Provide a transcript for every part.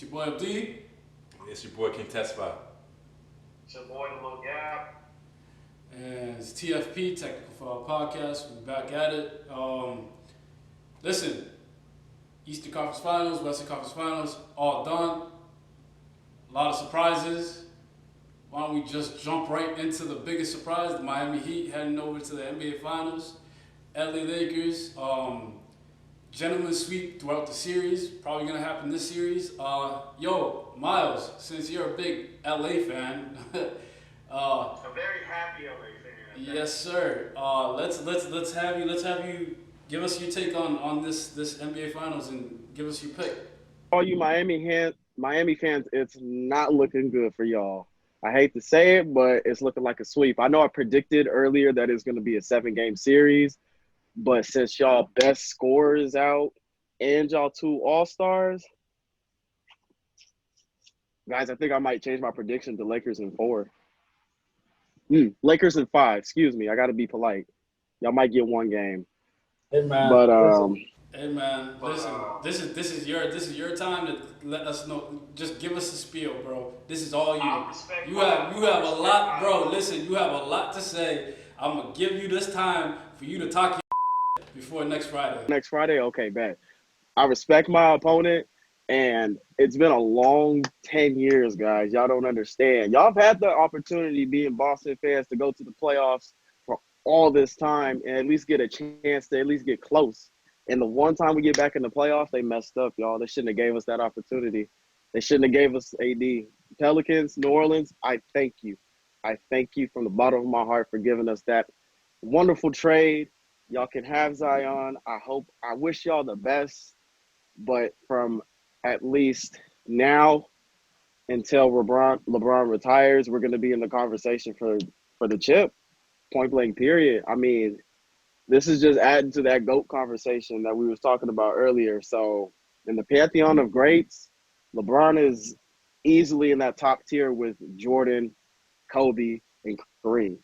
It's your boy D. It's your boy King Testify. It's your boy, the little gap. And it's TFP, Technical Foul Podcast. We're back at it. Listen, Eastern Conference Finals, Western Conference Finals, all done. A lot of surprises. Why don't we just jump right into the biggest surprise, the Miami Heat heading over to the NBA Finals. LA Lakers, gentleman sweep throughout the series. Probably going to happen this series. Yo, Miles, since you're a big LA fan, A very happy LA fan. yes, sir. Let's have you give us your take on this NBA Finals and give us your pick. All you Miami fans, it's not looking good for y'all. I hate to say it, but it's looking like a sweep. I know I predicted earlier that it's going to be a 7-game series, but since y'all best scorer is out and y'all two All-Stars, guys, I think I might change my prediction to Lakers in 4. Lakers in 5. Excuse me. I got to be polite. Y'all might get 1 game, Hey man, but listen. Hey man, But, listen. This is your time to let us know. Just give us a spiel, bro. This is all you. You have a lot, bro. Listen, you have a lot to say. I'm gonna give you this time for you to talk your before next Friday. next Friday, okay, bet. I respect my opponent, and it's been a long 10 years, guys. Y'all don't understand. Y'all have had the opportunity, being Boston fans, to go to the playoffs for all this time and at least get a chance to at least get close. And the one time we get back in the playoffs, they messed up, y'all. They shouldn't have gave us that opportunity. They shouldn't have gave us AD. Pelicans, New Orleans, I thank you. I thank you from the bottom of my heart for giving us that wonderful trade. Y'all can have Zion. I wish y'all the best. But from at least now until LeBron retires, we're going to be in the conversation for the chip, point blank period. I mean, this is just adding to that GOAT conversation that we was talking about earlier. So in the pantheon of greats, LeBron is easily in that top tier with Jordan, Kobe, and Kareem.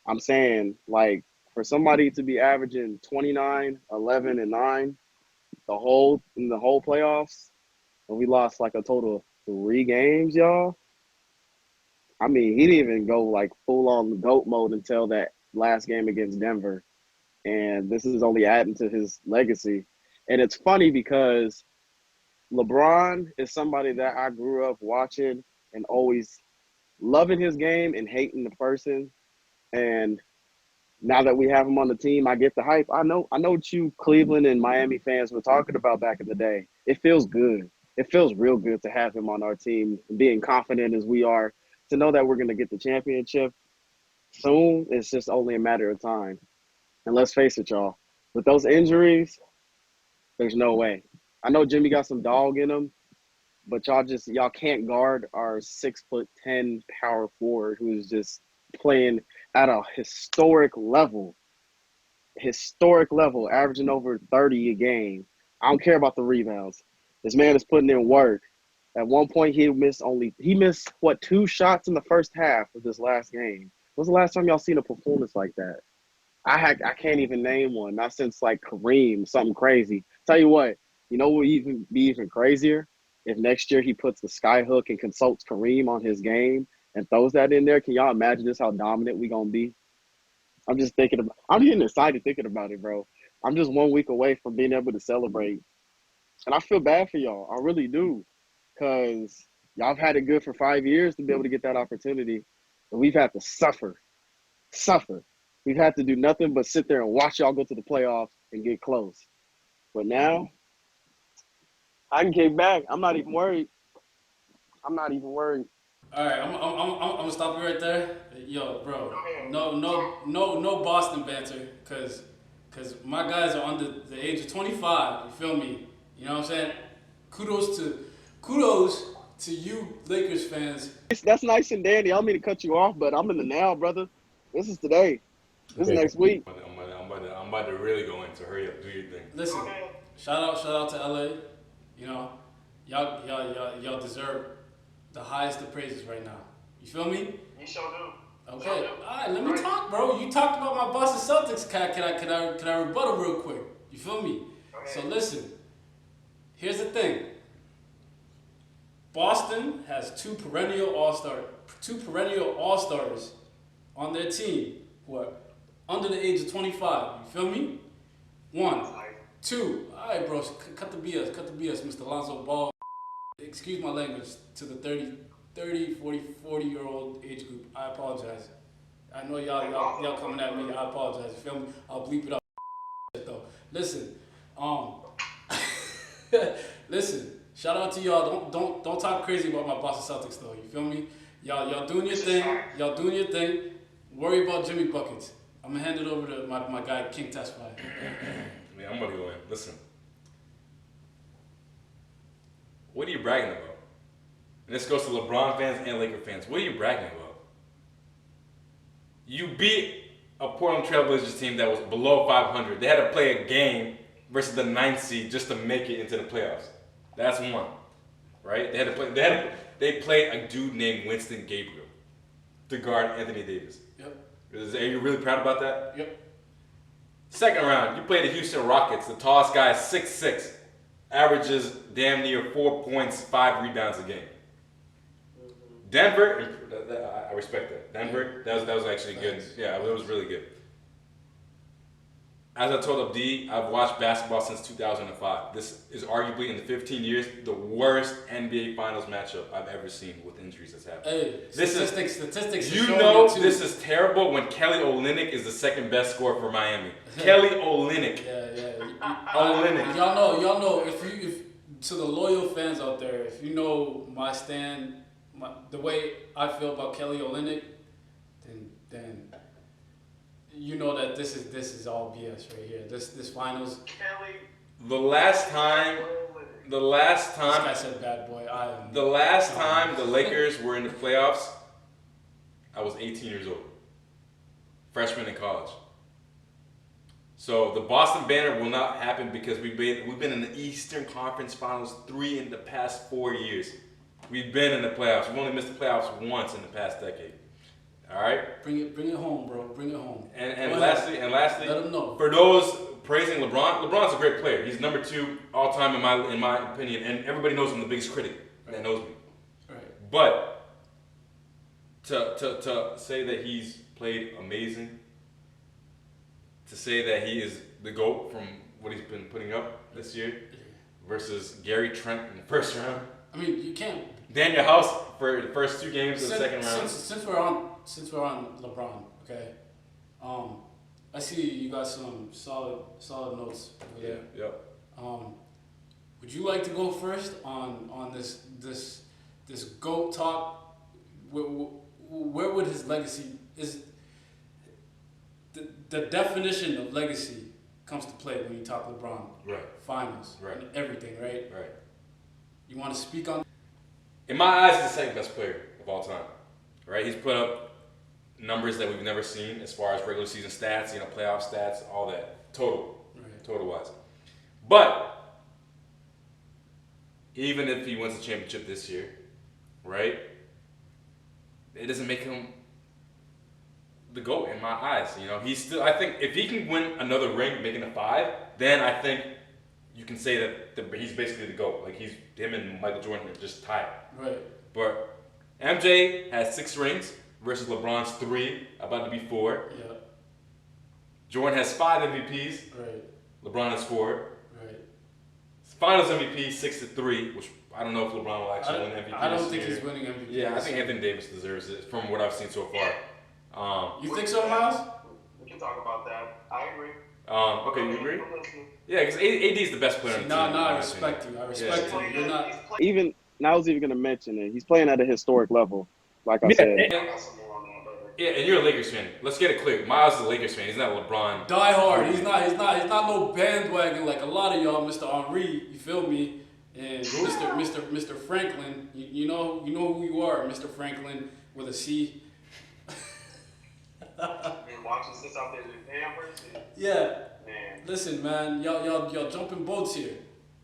I'm saying, like, for somebody to be averaging 29, 11, and 9 in the whole playoffs, and we lost like a total of 3 games, y'all. I mean, he didn't even go like full on GOAT mode until that last game against Denver. And this is only adding to his legacy. And it's funny because LeBron is somebody that I grew up watching and always loving his game and hating the person. And now that we have him on the team, I get the hype. I know what you Cleveland and Miami fans were talking about back in the day. It feels good. It feels real good to have him on our team, being confident as we are, to know that we're going to get the championship soon. It's just only a matter of time. And let's face it, y'all, with those injuries, there's no way. I know Jimmy got some dog in him, but y'all can't guard our 6'10" power forward who is just playing at a historic level, averaging over 30 a game. I don't care about the rebounds. This man is putting in work. At one point, he missed what, 2 shots in the first half of this last game. When's the last time y'all seen a performance like that? I can't even name one. Not since like Kareem, something crazy. Tell you what, you know what would even be even crazier? If next year he puts the sky hook and consults Kareem on his game and throws that in there. Can y'all imagine just how dominant we gonna be? I'm getting excited thinking about it, bro. I'm just 1 week away from being able to celebrate. And I feel bad for y'all. I really do. Because y'all have had it good for 5 years to be able to get that opportunity. And we've had to suffer. Suffer. We've had to do nothing but sit there and watch y'all go to the playoffs and get close. But now, I can kick back. I'm not even worried. I'm not even worried. All right, I'm gonna stop you right there. Yo, bro, Go ahead. no Boston banter, cause my guys are under the age of 25. You feel me? You know what I'm saying? Kudos to kudos to you Lakers fans. That's nice and dandy. I don't mean to cut you off, but I'm in the now, brother. This is today. This is Okay. next week. I'm about to really go into. Hurry up, do your thing. Listen, Go ahead. shout out to LA. You know, y'all deserve the highest of praises right now. You feel me? You sure do. Okay. Sure do. All right. Let me Right. talk, bro. You talked about my Boston Celtics. Can I rebuttal real quick? You feel me? Go So ahead. listen. Here's the thing. Boston has two perennial all stars on their team who are under the age of 25. You feel me? One, two. All right, bro. Cut the BS. Cut the BS, Mr. Lonzo Ball. Excuse my language to the 40-year-old age group. I apologize. I know y'all coming at me. I apologize. You feel me? I'll bleep it up. Though. Listen, listen. Shout out to y'all. Don't talk crazy about my Boston Celtics though. You feel me? Y'all doing your thing. Y'all doing your thing. Worry about Jimmy buckets. I'm gonna hand it over to my guy King Testify. Man, I'm gonna go in. Listen. What are you bragging about? And this goes to LeBron fans and Laker fans. What are you bragging about? You beat a Portland Trailblazers team that was below 500. They had to play a game versus the 9th seed just to make it into the playoffs. That's one, right? They had to play. They played a dude named Winston Gabriel to guard Anthony Davis. Yep. Are you really proud about that? Yep. Second round, you play the Houston Rockets. The tallest guy is 6'6", averages damn near 4 points, 5 rebounds a game. Denver, I respect that. Denver, that was actually good. Yeah, it was really good. As I told Abdi, I've watched basketball since 2005. This is arguably, in the 15 years, the worst NBA Finals matchup I've ever seen with injuries that's happened. Hey, statistics. You know this is terrible when Kelly Olynyk is the second best scorer for Miami. Kelly Olynyk. Yeah. Olynyk. Y'all know if to the loyal fans out there, if you know my stand, the way I feel about Kelly Olynyk, then you know that this is all BS right here. This finals. Kelly. The last time. This guy said bad boy. The last time the Lakers were in the playoffs, I was 18 years old, freshman in college. So the Boston banner will not happen because we've been in the Eastern Conference Finals 3 in the past 4 years. We've been in the playoffs. We've only missed the playoffs once in the past decade. All right. Bring it home, bro. Bring it home. And lastly, let them know. For those praising LeBron, LeBron's a great player. He's number 2 all time in my opinion, and everybody knows I'm the biggest critic that knows me. Right. But to say that he's played amazing, to say that he is the GOAT from what he's been putting up this year versus Gary Trent in the first round. I mean, you can't. Daniel House for the first 2 games of the second round. Since we're on LeBron, okay. I see you got some solid notes over there. Yep. Would you like to go first on this GOAT talk? Where would his legacy is? The definition of legacy comes to play when you talk LeBron. Right. Finals. Right. And everything. Right. Right. You want to speak on? In my eyes, he's the second best player of all time. Right? He's put up numbers that we've never seen as far as regular season stats, playoff stats, all that. Total wise. But even if he wins the championship this year, right? It doesn't make him the GOAT in my eyes. He's still. I think if he can win another ring, making it 5, then I think you can say that he's basically the GOAT. Like him and Michael Jordan are just tied. Right. But MJ has 6 rings versus LeBron's 3, about to be 4. Yeah. Jordan has 5 MVPs. Right. LeBron has 4. Right. Finals MVP 6-3, which I don't know if LeBron will actually win MVP. I don't think he's winning MVP. Yeah, I think Anthony Davis deserves it from what I've seen so far. You think so, Miles? We can talk about that. I agree. Okay, you agree? Yeah, because AD is the best player on the team. I respect you. I respect you. You're not. Even I was even going to mention it. He's playing at a historic level, like I said. Yeah, and you're a Lakers fan. Let's get it clear. Miles is a Lakers fan. He's not a LeBron. Die hard. He's not no bandwagon like a lot of y'all, Mr. Henry. You feel me? And Mr. Franklin. You know who you are, Mr. Franklin with a C. Been watching since I've been in Pampers. Yeah. Man. Listen, man, y'all jumping boats here.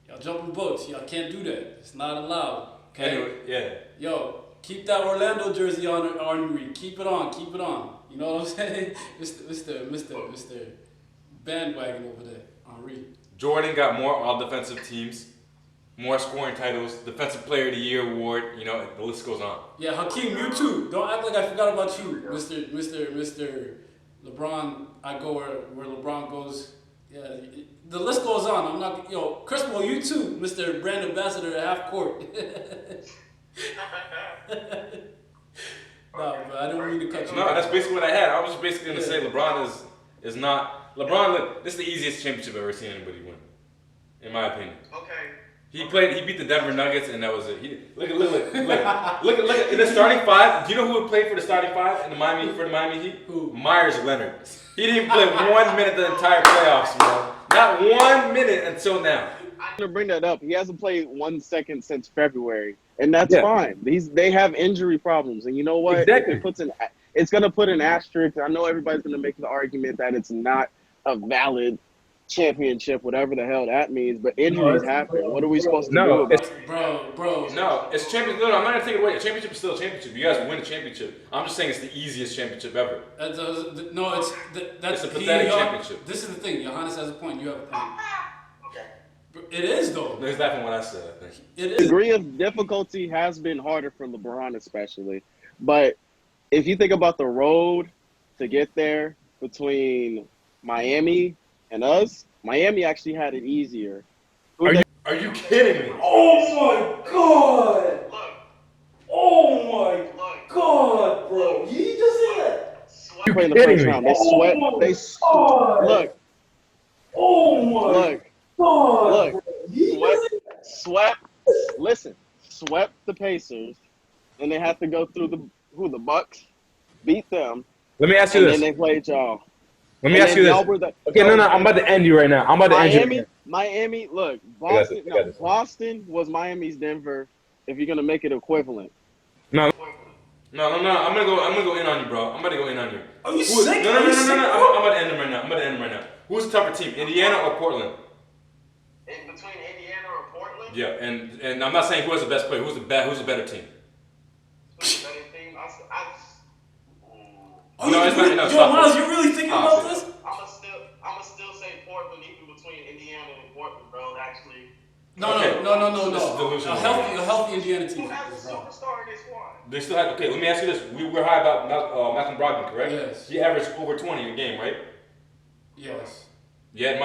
Y'all jumping boats. Y'all can't do that. It's not allowed. Okay. Anyway, yeah. Yo, keep that Orlando jersey on, Henry. Keep it on. Keep it on. You know what I'm saying, Mr. Bandwagon over there, Henry. Jordan got more all defensive teams more scoring titles, Defensive Player of the Year award. You know, the list goes on. Yeah, Hakeem, you too. Don't act like I forgot about you, Mr. LeBron. I go where LeBron goes. Yeah, the list goes on. I'm not. Chris Paul, you too, Mr. Brand Ambassador at half court. No, but I didn't mean to cut you. No, that's basically what I had. I was just basically gonna say LeBron is not LeBron. Look, this is the easiest championship I've ever seen anybody win, in my opinion. Okay. He beat the Denver Nuggets, and that was it. Look at in the starting five. Do you know who would play for the starting five in the Miami Heat? Who? Myers Leonard. He didn't play 1 minute the entire playoffs, bro. Not 1 minute until now. I'm gonna bring that up. He hasn't played 1 second since February, and that's fine. They have injury problems, and you know what? Exactly. It's gonna put an asterisk. I know everybody's gonna make the argument that it's not a valid championship, whatever the hell that means. But injuries happen. What are we supposed to do about it? Bro. No, it's championship. No, I'm not gonna take it away. A championship is still a championship. You guys win a championship. I'm just saying it's the easiest championship ever. That's It's a pathetic championship. This is the thing. Johannes has a point. You have a point. Okay. It is though. That's definitely what I said. I think. It The is. degree of difficulty has been harder for LeBron, especially. But if you think about the road to get there between Miami and us, Miami actually had it easier. Are you kidding me? Oh my god! Look. Oh my Look. god, bro! He just said that. Sweat. Play in the first round. They sweat. Look. Oh my Look. god! Look. He just Swept the Pacers, and they had to go through the Bucks, beat them, Let me ask you and this. then they played y'all. Let me ask you this. Okay, no, I'm about to end you right now. I'm about to end you. Right now. Miami, look, I got this. Boston was Miami's Denver. If you're gonna make it equivalent, No. I'm gonna go in on you, bro. I'm about to go in on you. Are you sick? No. Are you sick, I'm bro? about to end him right now. Who's the tougher team, Indiana or Portland? In between Indiana or Portland? Yeah, and I'm not saying who has the best player. Who's the better team? Who's the better team? No, it's not. No, Yo, stop Miles, it. you really thinking about this? I'ma still say Portland, even between Indiana and Portland, bro. Actually, No. This is delusional. A healthy Indiana team. who has a superstar in their squad? They still have. Okay, let me ask you this. We were high about Malcolm Brogdon, correct? Yes. He averaged over 20 a game, right? Yes. You had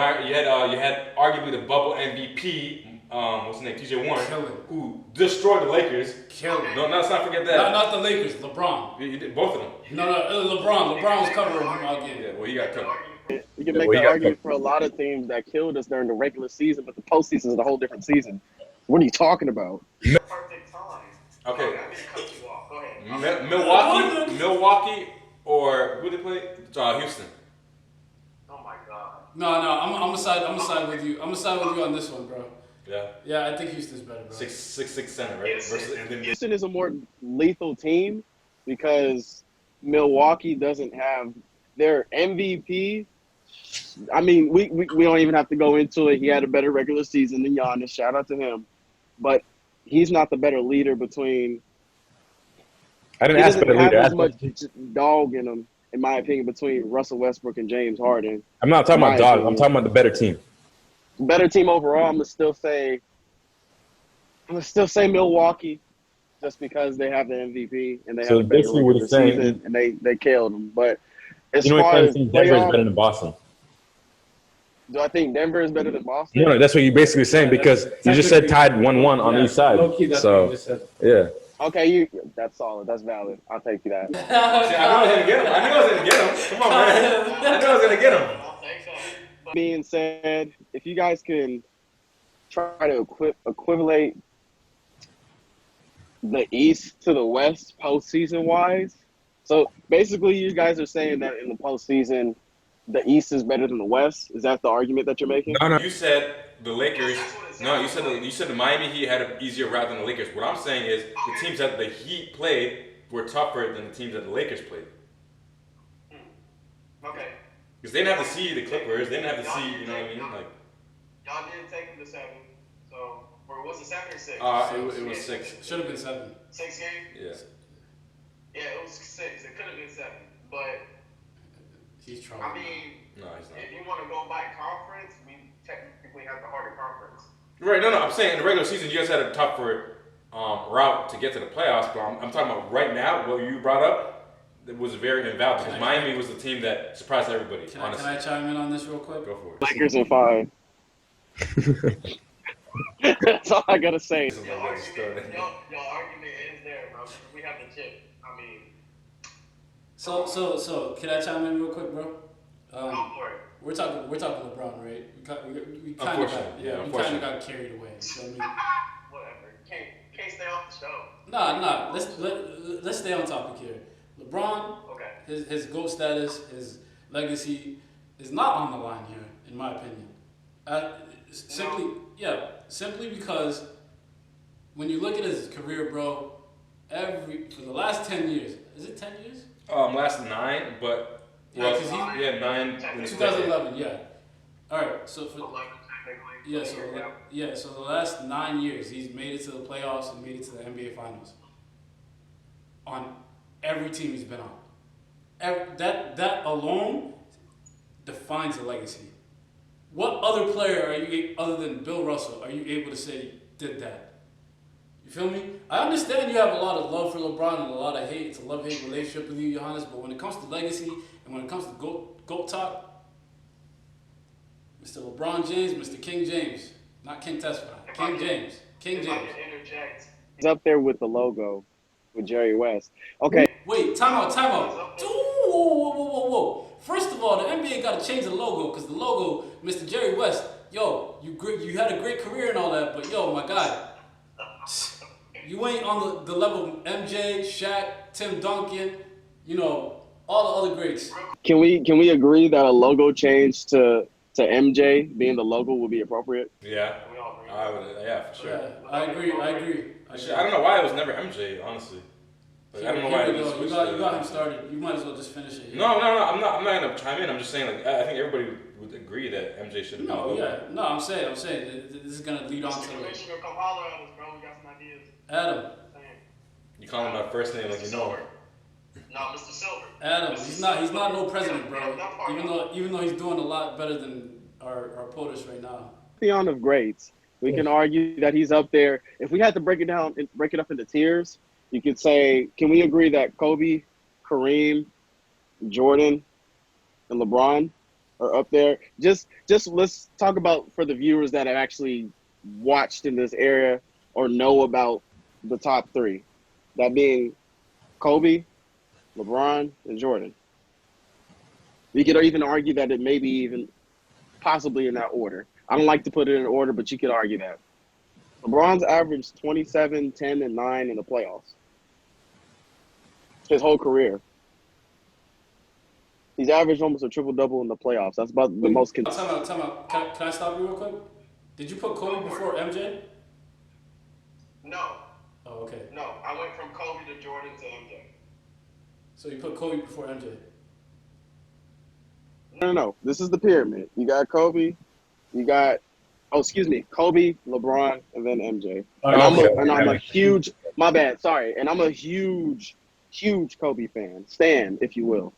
arguably the bubble MVP. What's his name? TJ Warren, Killing. who destroyed the Lakers. Killing. No, let's not forget that. Not the Lakers. LeBron. You did both of them. No, LeBron. LeBron was covering him all game. Yeah, well, he got covered. you can make that argument for a lot of teams that killed us during the regular season, but the postseason is a whole different season. What are you talking about? Perfect time. Okay. I mean, cut you off. Go ahead. Milwaukee, or who they play? Houston. Oh my god. No, I'm gonna side with you. I'm gonna side with you on this one, bro. Yeah. Yeah, I think Houston's better, bro. 6'6" center, right? Yes. Versus and then Houston is a more lethal team because Milwaukee doesn't have their MVP. I mean, we don't even have to go into it. He had a better regular season than Giannis. Shout out to him. But he's not the better leader between. I didn't He ask doesn't for the have leader. as much dog in him, in my opinion, between Russell Westbrook and James Harden. I'm not talking about My dog. I'm opinion. talking about the better team. Better team overall. I'm gonna still say Milwaukee, just because they have the MVP and they So have a better basically what regular it's saying- season, and they killed them. But as You know what far I'm as saying? Denver is playoff, better than Boston. do I think Denver is better than Boston? No, that's what you're basically saying because you just said tied 1-1 on each side. Low-key, that's what So you just said. yeah. Okay, that's solid. That's valid. I'll take you that. See, I knew I was gonna get him. Come on, man. I knew I was gonna get him. I'll take that. Being said, if you guys can try to equivalate the East to the West postseason wise, so basically you guys are saying that in the postseason, the East is better than the West. Is that the argument that you're making? No. You said the Lakers. No, you said the Miami Heat had an easier route than the Lakers. What I'm saying is the teams that the Heat played were tougher than the teams that the Lakers played. Okay. Because they didn't have to see the Clippers. They didn't have to see, you know what I mean? Like, Y'all did take them to 7. So, or was it 7 or 6? it was 6. Should have been 7. 6 games? Yeah. Yeah, it was 6. It could have been 7. But, He's trying. I mean, No, he's not. if you want to go by conference, we technically have the harder conference. Right, no, I'm saying in the regular season, you guys had a tougher route to get to the playoffs, but I'm talking about right now, what you brought up, it was very invalid because Miami was the team that surprised everybody, honestly. Can I chime in on this real quick? Go for it. Lakers in 5. That's all I gotta say. Your argument ends there, bro. We have the chip. I mean, So can I chime in real quick, bro? go for it. We're talking LeBron, right? We kind of got carried away. You feel me? Whatever. Can't stay off the show. Nah. Let's stay on topic here. LeBron, Okay. his GOAT status, his legacy is not on the line here, in my opinion. Simply because when you look at his career, bro, for the last 10 years, is it 10 years? Last 9, but Yeah, 'cause he had 9 in 2011, yeah. All right, so for 11 technically. so the last 9 years, he's made it to the playoffs and made it to the NBA Finals. On every team he's been on, that alone defines a legacy. What other player are you, other than Bill Russell, are you able to say did that? You feel me? I understand you have a lot of love for LeBron and a lot of hate. It's a love-hate relationship with you, Johannes. But when it comes to legacy and when it comes to GOAT talk, Mr. LeBron James, Mr. King James, not King Tesfaye, King James. If I can interject. He's up there with the logo with Jerry West. Okay. Wait, time out. Whoa. First of all, the NBA got to change the logo because the logo, Mr. Jerry West, yo, you had a great career and all that, but yo, my guy, you ain't on the level of MJ, Shaq, Tim Duncan, all the other greats. Can we agree that a logo change to MJ being the logo would be appropriate? Yeah, I would. Yeah, for sure. Yeah, I agree. I don't know why it was never MJ, honestly. Like, I don't know why it was. You got him started. You might as well just finish it. No. I'm not gonna chime in. I'm just saying, like, I think everybody would agree that MJ should have been. I'm saying this is gonna lead on to. Commissioner, come holler at us, bro. We got some ideas. Adam. You call him by first name like you know him. No, Mr. Silver. Adam, he's not no president, bro. Even though he's doing a lot better than our POTUS right now. Pantheon of greats. We can argue that he's up there. If we had to break it up into tiers, you could say, can we agree that Kobe, Kareem, Jordan, and LeBron are up there? Just let's talk about for the viewers that have actually watched in this area or know about the top 3. That being Kobe, LeBron, and Jordan. We could even argue that it may be even possibly in that order. I don't like to put it in order, but you could argue that. LeBron's averaged 27, 10, and 9 in the playoffs. His whole career. He's averaged almost a triple-double in the playoffs. That's about the most consistent. Time out. Can I stop you real quick? Did you put Kobe before MJ? No. Oh, okay. No, I went from Kobe to Jordan to MJ. So you put Kobe before MJ? No. This is the pyramid. You got Kobe. You got, Kobe, LeBron, and then MJ. And I'm a huge, my bad, sorry. And I'm a huge Kobe fan. Stan, if you will.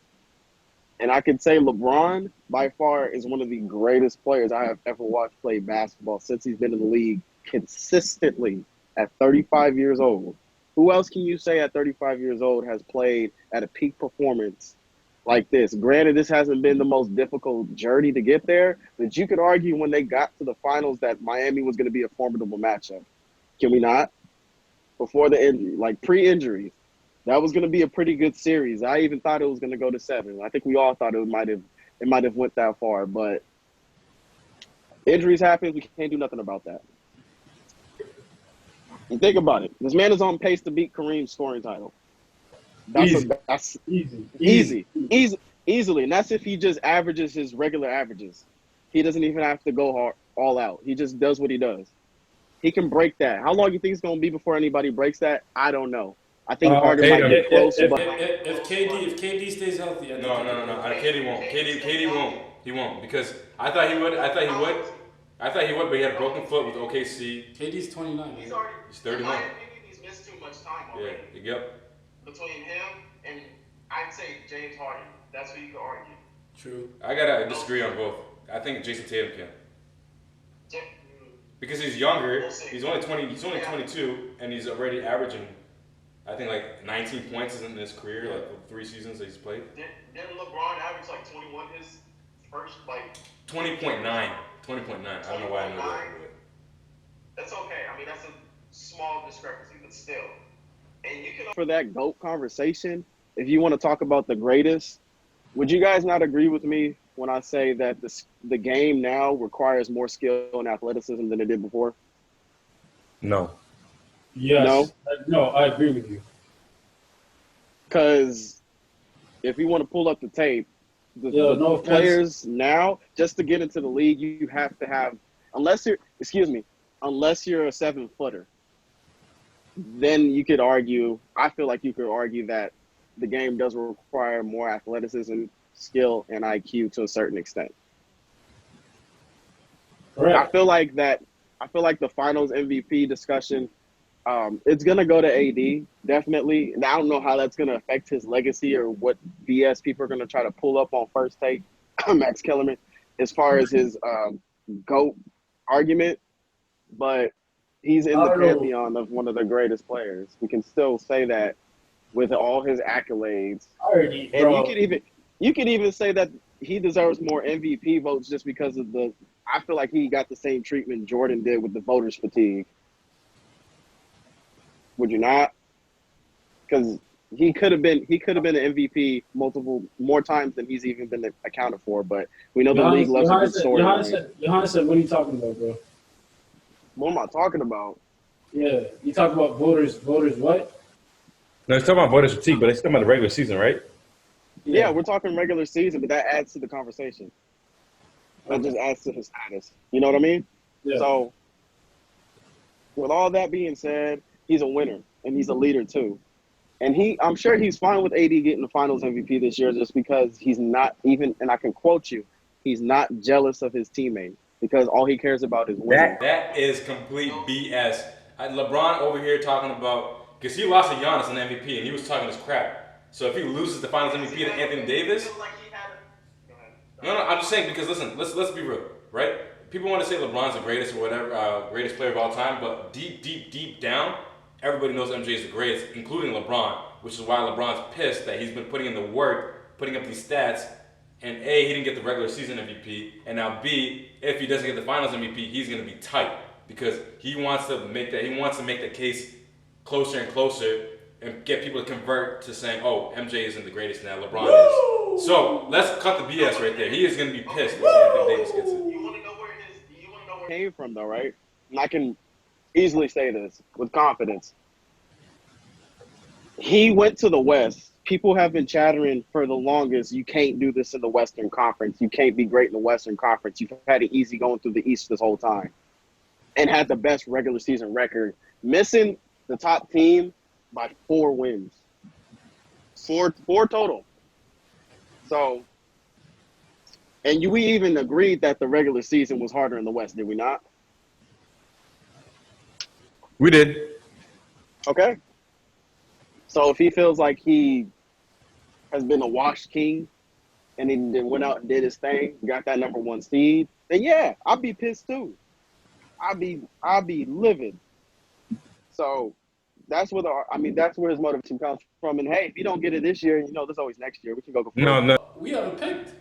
And I can say LeBron, by far, is one of the greatest players I have ever watched play basketball since he's been in the league consistently at 35 years old. Who else can you say at 35 years old has played at a peak performance like this? Granted, this hasn't been the most difficult journey to get there, but you could argue when they got to the finals that Miami was going to be a formidable matchup. Can we not? Before the injury, like pre-injury, that was going to be a pretty good series. I even thought it was going to go to 7. I think we all thought it might have went that far, but injuries happen. We can't do nothing about that. And think about it. This man is on pace to beat Kareem's scoring title. That's easy. Easily. And that's if he just averages his regular averages. He doesn't even have to go all out. He just does what he does. He can break that. How long do you think it's going to be before anybody breaks that? I don't know. I think Harden might be close. If KD stays healthy, No. KD won't. KD won't. He won't because I thought he would, but he had a broken foot with OKC. KD's 29. He's 31. In my opinion, he's missed too much time already. Yeah. Yep. Between him and I'd say James Harden. That's who you could argue. True. I gotta disagree on both. I think Jason Tatum can. because he's younger. We'll see. He's only 20. He's only Yeah. 22, and he's already averaging, I think, like 19 points in his career, like the 3 seasons that he's played. Didn't LeBron average like 21 his first, like 20.9. 20.9. I don't know why I know that. But. That's okay. I mean, that's a small discrepancy, but still. And you can For that GOAT conversation, if you want to talk about the greatest, would you guys not agree with me when I say that the game now requires more skill and athleticism than it did before? No. Yes. No, I agree with you. Because if you want to pull up the tape, the no players now, just to get into the league, you have to have, unless you're a 7-footer, then you could argue, I feel like you could argue that the game does require more athleticism, skill, and IQ to a certain extent. Right. I feel like the finals MVP discussion, it's going to go to AD, definitely. And I don't know how that's going to affect his legacy or what BS people are going to try to pull up on First Take, Max Kellerman, as far as his GOAT argument. But he's in the pantheon of one of the greatest players. We can still say that with all his accolades. Already, and you could even say that he deserves more MVP votes just because of I feel like he got the same treatment Jordan did with the voters fatigue. Would you not? Because he could have been an MVP more times than he's even been accounted for. But we know the league loves a good story. Johannes said, "What are you talking about, bro?" What am I talking about? Yeah, you talk about voters. What? No, it's talking about voters fatigue, but it's talking about the regular season, right? Yeah, we're talking regular season, but that adds to the conversation. That just adds to his status. You know what I mean? Yeah. So, with all that being said, he's a winner and he's a leader too. And I'm sure he's fine with AD getting the Finals MVP this year, just because he's not even. And I can quote you: he's not jealous of his teammate because all he cares about is winning. That is complete BS. LeBron over here talking about, because he lost to Giannis in MVP and he was talking his crap. So if he loses the Finals MVP to Anthony Davis, no, I'm just saying, because listen, let's be real, right? People want to say LeBron's the greatest or whatever, greatest player of all time, but deep down, everybody knows MJ is the greatest, including LeBron, which is why LeBron's pissed that he's been putting in the work, putting up these stats, and A, he didn't get the regular season MVP, and now B, if he doesn't get the Finals MVP, he's going to be tight, because he wants to make the case closer and closer and get people to convert to saying, oh, MJ isn't the greatest now, LeBron is. So let's cut the BS right there. He is going to be pissed if Anthony Davis gets it. You want to know where it Came from, though, right? And I can easily say this with confidence. He went to the West. People have been chattering for the longest, you can't do this in the Western Conference. You can't be great in the Western Conference. You've had it easy going through the East this whole time. And had the best regular season record. Missing the top team by 4 wins. Four total. So, and we even agreed that the regular season was harder in the West, did we not? We did. Okay. So if he feels like he has been a washed king and he then went out and did his thing, got that number 1 seed, then yeah, I'd be pissed too. I'd be livid. So that's where his motivation comes from. And hey, if you don't get it this year, there's always next year. We can go. No. We haven't picked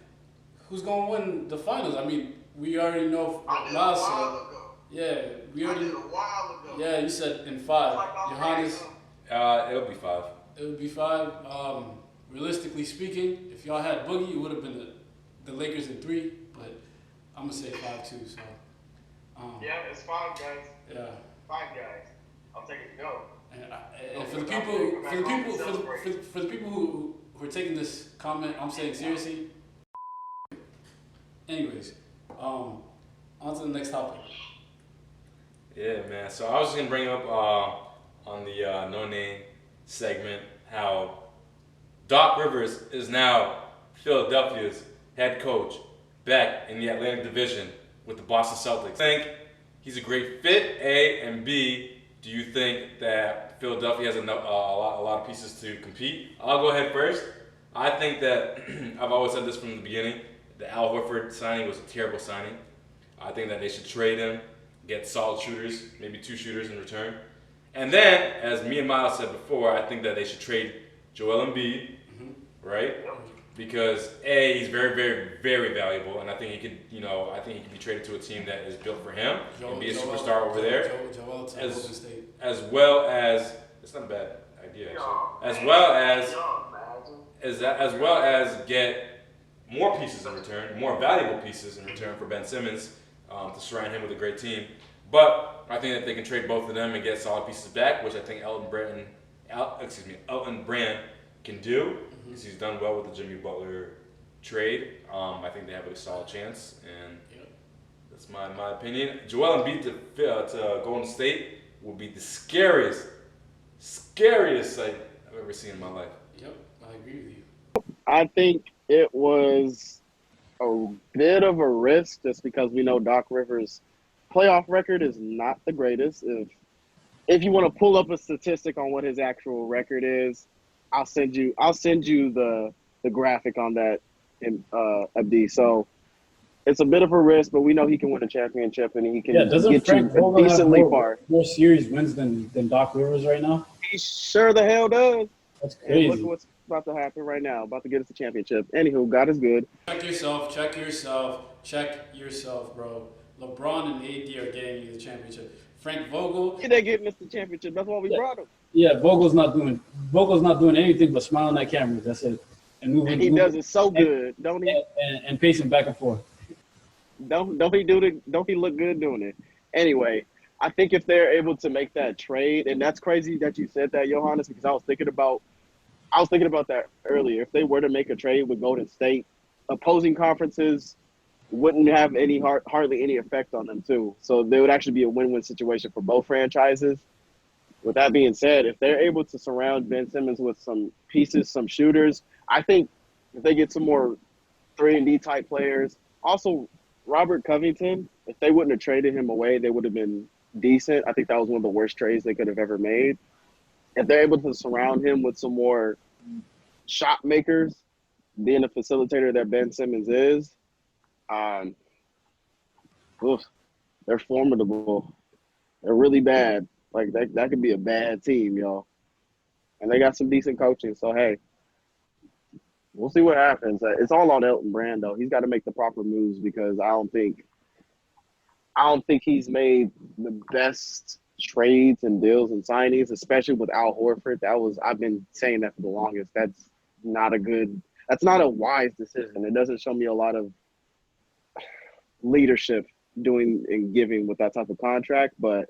who's gonna win the finals. I mean, we already know. Yeah, we already. I did a while ago. Yeah, you said in 5. Johannes. It'll be 5. It would be 5. Realistically speaking, if y'all had Boogie, it would have been the Lakers in 3. But I'm gonna say 5 too. So. Yeah, it's 5 guys. Yeah. 5 guys. I'll take it to go. And for the people who are taking this comment, I'm saying seriously. Anyways, on to the next topic. Yeah, man. So I was just gonna bring up on the No Name segment how Doc Rivers is now Philadelphia's head coach back in the Atlantic Division with the Boston Celtics. I think he's a great fit, A, and B, do you think that Philadelphia has a lot of pieces to compete? I'll go ahead first. I think that, I've always said this from the beginning, the Al Horford signing was a terrible signing. I think that they should trade him, get solid shooters, maybe 2 shooters in return. And then, as me and Miles said before, I think that they should trade Joel Embiid, right? Because A, he's very, very, very valuable, and I think he could, I think he could be traded to a team that is built for him and be a superstar over there. Joel to Golden State. As well as it's not a bad idea actually. As well as get more pieces in return, more valuable pieces in return for Ben Simmons to surround him with a great team. But I think that they can trade both of them and get solid pieces back, which I think Elton Brand can do because he's done well with the Jimmy Butler trade. I think they have a solid chance, and that's my opinion. Joel Embiid to Golden State will be the scariest sight I've ever seen in my life. Yep, I agree with you. I think it was a bit of a risk just because we know Doc Rivers' playoff record is not the greatest. If you want to pull up a statistic on what his actual record is, I'll send you the graphic on that in Abdi. So it's a bit of a risk, but we know he can win a championship and he can doesn't get Frank you Vogel decently have far. more series wins than Doc Rivers right now? He sure the hell does. That's And crazy. look at what's about to happen right now. About to get us a championship. Anywho, God is good. Check yourself, bro. LeBron and AD are getting you the championship. Frank Vogel. They're getting us the championship. That's why we brought him. Yeah, Vogel's not doing anything but smiling at cameras. That's it. And moving. He does it so good, don't he? And pacing back and forth. Don't he look good doing it? Anyway, I think if they're able to make that trade, and that's crazy that you said that, Johannes, because I was thinking about that earlier. If they were to make a trade with Golden State, opposing conferences wouldn't have hardly any effect on them too. So there would actually be a win-win situation for both franchises. With that being said, if they're able to surround Ben Simmons with some pieces, some shooters, I think if they get some more 3-and-D type players, also Robert Covington, if they wouldn't have traded him away, they would have been decent. I think that was one of the worst trades they could have ever made. If they're able to surround him with some more shot makers, being a facilitator that Ben Simmons is, they're formidable. They're really bad. Like that could be a bad team, y'all. And they got some decent coaching. So hey, we'll see what happens. It's all on Elton Brand though. He's got to make the proper moves because I don't think he's made the best trades and deals and signings, especially with Al Horford. I've been saying that for the longest. That's not a wise decision. It doesn't show me a lot of leadership doing and giving with that type of contract. But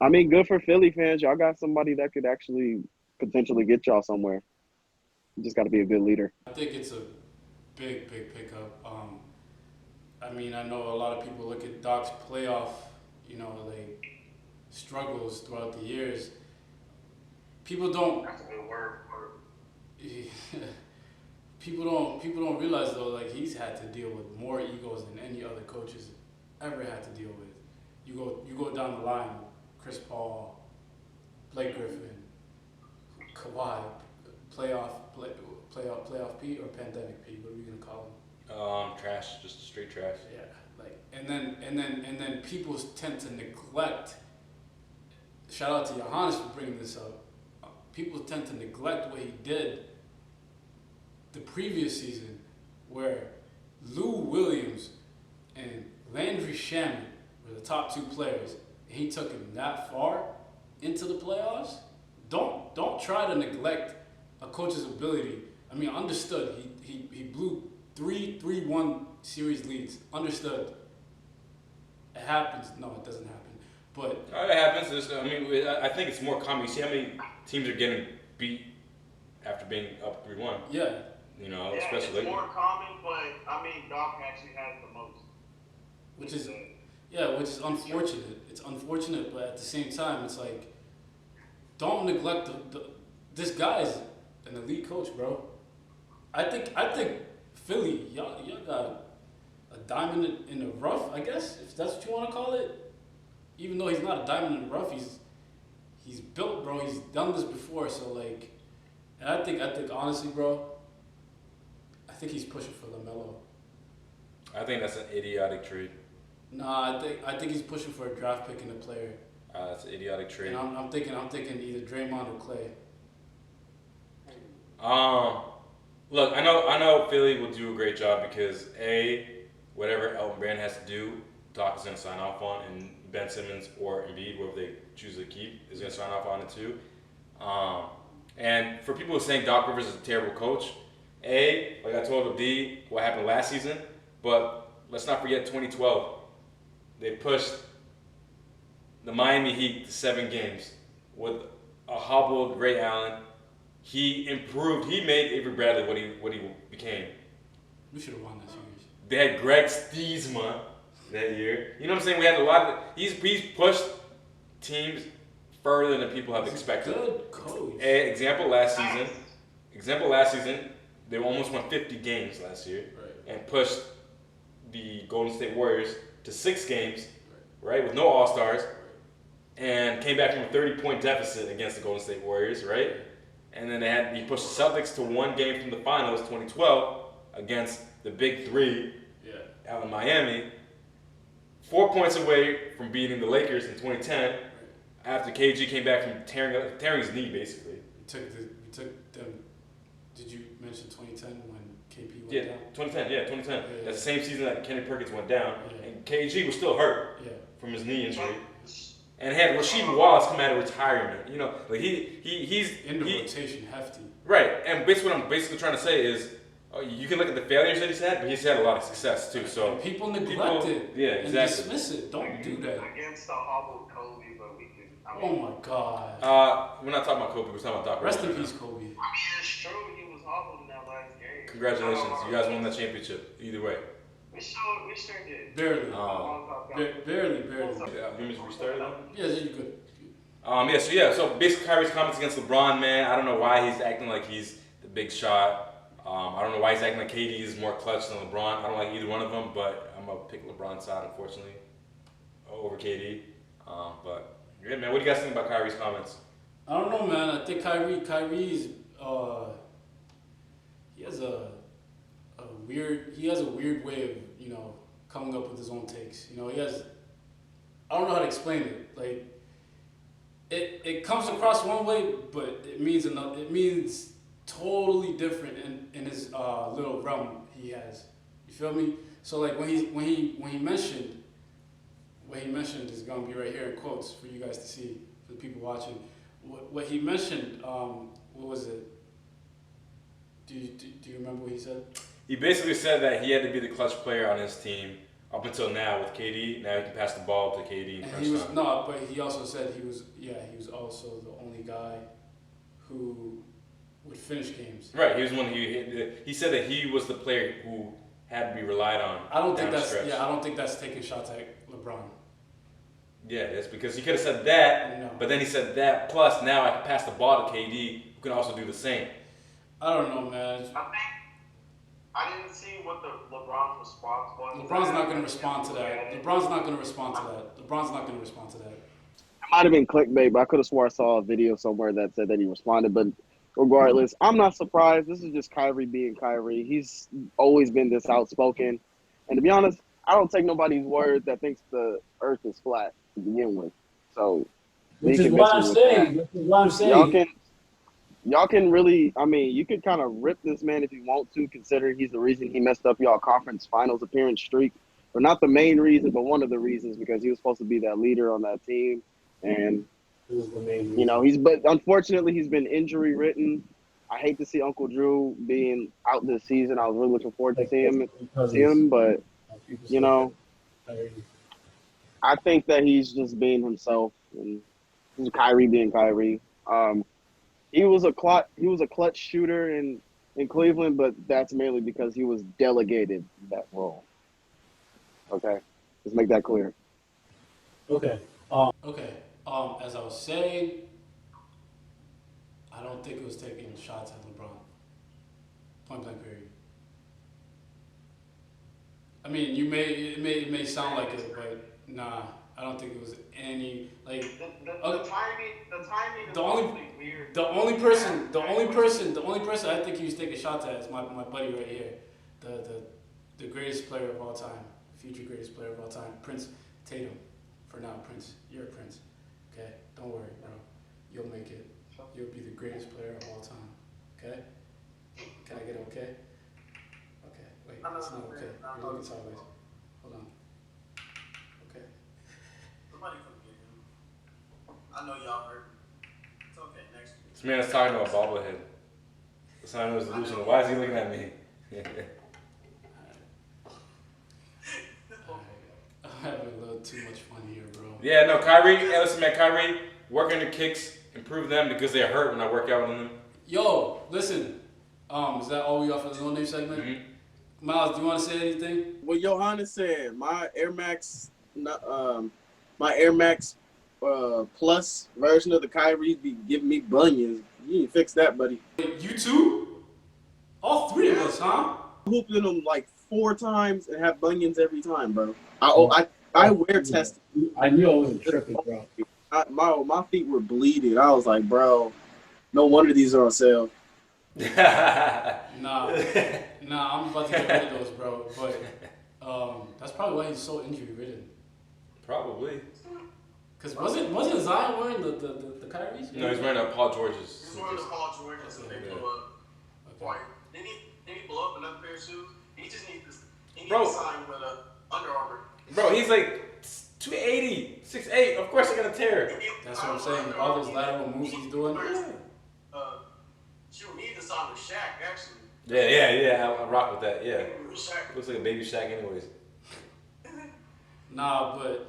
I mean, good for Philly fans. Y'all got somebody that could actually potentially get y'all somewhere. You just got to be a good leader. I think it's a big pickup. I mean, I know a lot of people look at Doc's playoff, struggles throughout the years. People don't. That's a good word. People don't realize though, like he's had to deal with more egos than any other coaches ever had to deal with. You go down the line, Chris Paul, Blake Griffin, Kawhi, playoff Pete or pandemic Pete. What are we gonna call him? Trash, just straight trash. Yeah, and then people tend to neglect. Shout out to Johannes for bringing this up. People tend to neglect what he did the previous season, where Lou Williams and Landry Shamet were the top 2 players, and he took him that far into the playoffs. Don't try to neglect a coach's ability. I mean, understood. He blew 3-1 series leads. Understood. It happens. No, it doesn't happen. But it happens. I think it's more common. You see how many teams are getting beat after being up 3-1. Yeah. Especially it's more common, but I mean, Doc actually has the most. Which is unfortunate. It's unfortunate, but at the same time, it's like, don't neglect this guy's an elite coach, bro. I think Philly, y'all got a diamond in the rough, I guess, if that's what you want to call it. Even though he's not a diamond in the rough, he's built, bro. He's done this before, so like, and I think honestly, bro, I think he's pushing for LaMelo. I think that's an idiotic trade. Nah, I think he's pushing for a draft pick and a player. That's an idiotic trade. And I'm thinking either Draymond or Clay. Look, I know Philly will do a great job because whatever Elton Brand has to do, Doc is going to sign off on, and Ben Simmons or Embiid, whoever they choose to keep, is going to sign off on it too. And for people who are saying Doc Rivers is a terrible coach, like I told D, what happened last season, but let's not forget 2012. They pushed the Miami Heat to 7 games with a hobbled Ray Allen. He improved. He made Avery Bradley what he became. We should have won that series. They had Greg Stiesma that year. You know what I'm saying? We had a lot of. He's pushed teams further than people have expected. Good coach. Example last season, they almost won 50 games last year, and pushed the Golden State Warriors to 6 games, right, with no All Stars, and came back from a 30-point deficit against the Golden State Warriors, right? And then he pushed the Celtics to 1 game from the finals, 2012, against the Big Three out in Miami. 4 points away from beating the Lakers in 2010, after KG came back from tearing his knee, basically. We took them. Did you mention 2010 when KP went down? 2010. Yeah. That's the same season that Kenny Perkins went down, Yeah. and KG was still hurt from his knee injury. And had Rasheed Wallace come out of retirement. You know, like he's in the rotation, hefty. Right, and basically what I'm basically trying to say is, you can look at the failures that he's had, but he's had a lot of success too. So and people neglect it. And dismiss it. Don't do that. Against the hobbled Kobe, but we can. Oh my God. We're not talking about Kobe. We're talking about Doc Rivers. Rest in peace, Kobe. I mean, it's true. He was hobbled in that last game. Congratulations, you guys won that championship. Either way. We sure did. Barely. Barely. You mean restart though? Yeah, you're good. So basically Kyrie's comments against LeBron, man. I don't know why he's acting like he's the big shot. I don't know why he's acting like KD is more clutch than LeBron. I don't like either one of them, but I'm gonna pick LeBron's side, unfortunately, over KD. But yeah, man, what do you guys think about Kyrie's comments? I don't know, man. I think Kyrie's he has a weird way of, coming up with his own takes. I don't know how to explain it. Like it comes across one way, but it means another. It means totally different in his little realm he has. You feel me? So like when he mentioned is gonna be right here in quotes for you guys to see, for the people watching. What he mentioned, what was it? Do you remember what he said? He basically said that he had to be the clutch player on his team up until now with KD. Now he can pass the ball to KD. But he also said he was also the only guy who would finish games. Right, he was one. He said that he was the player who had to be relied on. I don't think that's taking shots at LeBron. Yeah, that's because he could have said that, No. But then he said that. Plus, now I can pass the ball to KD, who can also do the same. I don't know, man. I didn't see what the LeBron's response was. LeBron's not going to respond to that. It might have been clickbait, but I could have swore I saw a video somewhere that said that he responded. But regardless, I'm not surprised. This is just Kyrie being Kyrie. He's always been this outspoken. And to be honest, I don't take nobody's word that thinks the earth is flat to begin with. So, Which is what I'm saying. Y'all can really, you could kind of rip this man if you want to, considering he's the reason he messed up y'all conference finals appearance streak. But not the main reason, but one of the reasons, because he was supposed to be that leader on that team. And, but unfortunately, he's been injury ridden. I hate to see Uncle Drew being out this season. I was really looking forward to seeing him, but, I think that he's just being himself, and this is Kyrie being Kyrie. He was a clutch shooter in Cleveland, but that's mainly because he was delegated that role. Okay, let's make that clear. Okay. As I was saying, I don't think it was taking shots at LeBron. Point blank period. I mean, it may sound like it, but nah, I don't think it was any like. The timing. The only person I think he was taking shots at is my buddy right here, the greatest player of all time, future greatest player of all time, Prince Tatum. For now, Prince, you're a Prince. Okay, don't worry, bro. You'll make it. You'll be the greatest player of all time. Okay? Can I get an okay? Okay, wait, it's not okay. You're looking sideways. Hold on. Okay. Somebody come get him. I know y'all heard. It's okay. Next year. This man is talking about bobblehead. The sign was delusional. Why is he looking at me? I'm having a little too much fun here, bro. Yeah, no, Kyrie. Hey, listen, man, Kyrie, work on your kicks, improve them because they hurt when I work out on them. Yo, listen. Is that all we got for the no name segment? Mm-hmm. Miles, do you want to say anything? What Johannes said, my Air Max Plus version of the Kyrie be giving me bunions. You need to fix that, buddy. Wait, you two? All three of us, huh? Hooped in them like 4 times and have bunions every time, bro. I wear tested. I knew I wasn't tripping, bro. My feet were bleeding. I was like, bro, no wonder these are on sale. Nah, I'm about to get rid of those, bro. But that's probably why he's so injury ridden. Probably. Cause wasn't Zion wearing the Kyrie's? No, he's wearing a Paul George's. He's wearing the Paul George's and they blew up. Okay. Didn't he blow up another pair of shoes? He just needs to Bro. sign with Under Armour. Bro, he's like 280, 6'8". Of course they're gonna tear. That's what I'm saying. All those lateral moves he's doing. Shoot, he need to sign with Shaq, actually. Yeah. I rock with that. Yeah. Shaq. Looks like a baby Shaq, anyways. Nah, but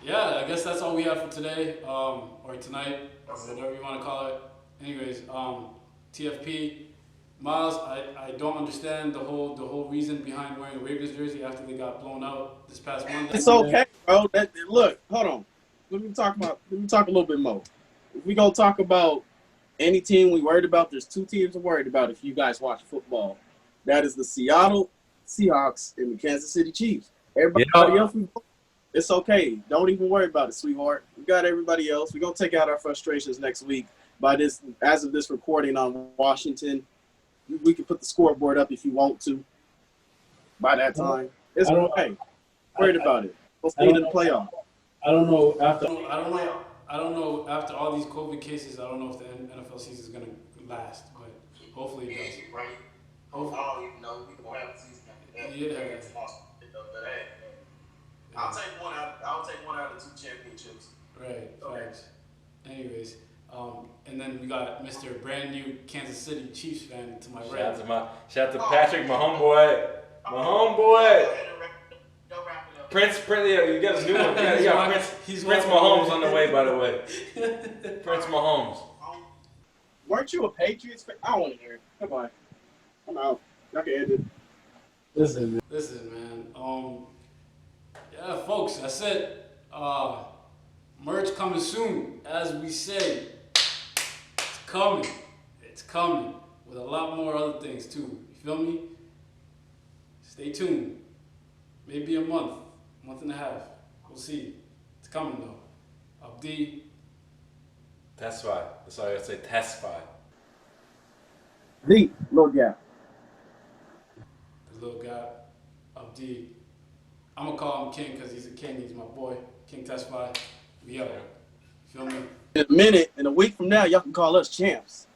yeah, I guess that's all we have for today, or tonight, or whatever you want to call it. Anyways, TFP, Miles, I don't understand the whole reason behind wearing a Ravens jersey after they got blown out this past Monday. It's okay, bro. Look, hold on. Let me talk a little bit more. If we gonna talk about any team we worried about, there's 2 teams I'm worried about if you guys watch football. That is the Seattle Seahawks and the Kansas City Chiefs. Everybody else, it's okay. Don't even worry about it, sweetheart. We got everybody else. We're going to take out our frustrations next week. As of this recording on Washington, we can put the scoreboard up if you want to. By that time, it's okay. Worried about it. We'll stay in the playoff. I don't know I don't know after all these COVID cases. I don't know if the NFL season is gonna last, but hopefully it does. Right? Hopefully. I don't even know if we gonna have a season. Yeah. But hey, I'll take one out of the 2 championships. Right. Facts. Anyways, and then we got Mr. Brand New Kansas City Chiefs fan to my right. Shout out to Patrick, my homeboy. My homeboy. Prince, you got a new one. You got Prince Mahomes on the way, by the way. Prince Mahomes. Weren't you a Patriots fan? I don't want to hear it. Come on. I'm out. Y'all can end it. Listen, man. Yeah, folks, that's it. Merch coming soon, as we say. It's coming. It's coming. With a lot more other things, too. You feel me? Stay tuned. Maybe a month and a half. We'll see. It's coming, though. Abdi. Testify. That's all I gotta say. Testify. The little gap. The little guy. Abdi. I'm going to call him King because he's a king. He's my boy. King Testify. We out. Feel me? In a week from now, y'all can call us champs.